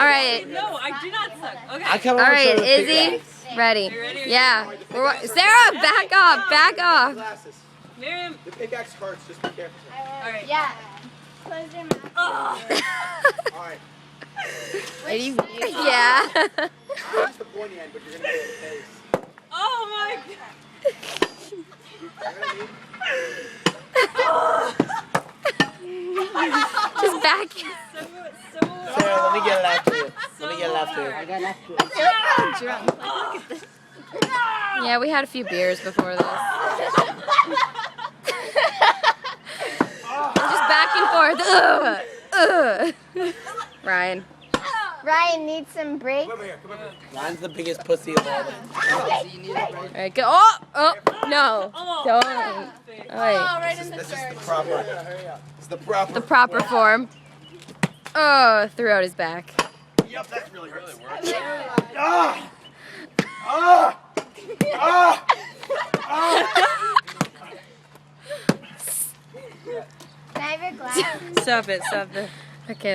All right. No, I do not suck. Okay. All right, Izzy, ready? Yeah. Sarah, back off. Back off. Miriam. The pickaxe hurts. Just be careful. All right. Yeah. Close your mouth. All right. Yeah. That's the pointy end, but you're gonna get the face. Oh my god. Just back. Sarah, let me get it after you. Let me get it after you. Yeah, we had a few beers before this. Just back and forth. Ugh. Ryan. Ryan needs some break. Come over here. Come over here. Ryan's the biggest pussy of all of them. All right, go. Oh, no. Don't. All right. This is the proper. It's the proper. The proper form. Oh, throughout his back. Yep, that really hurts. Ah! Ah! Ah! Ah! Can I have your glasses? Stop it. Okay.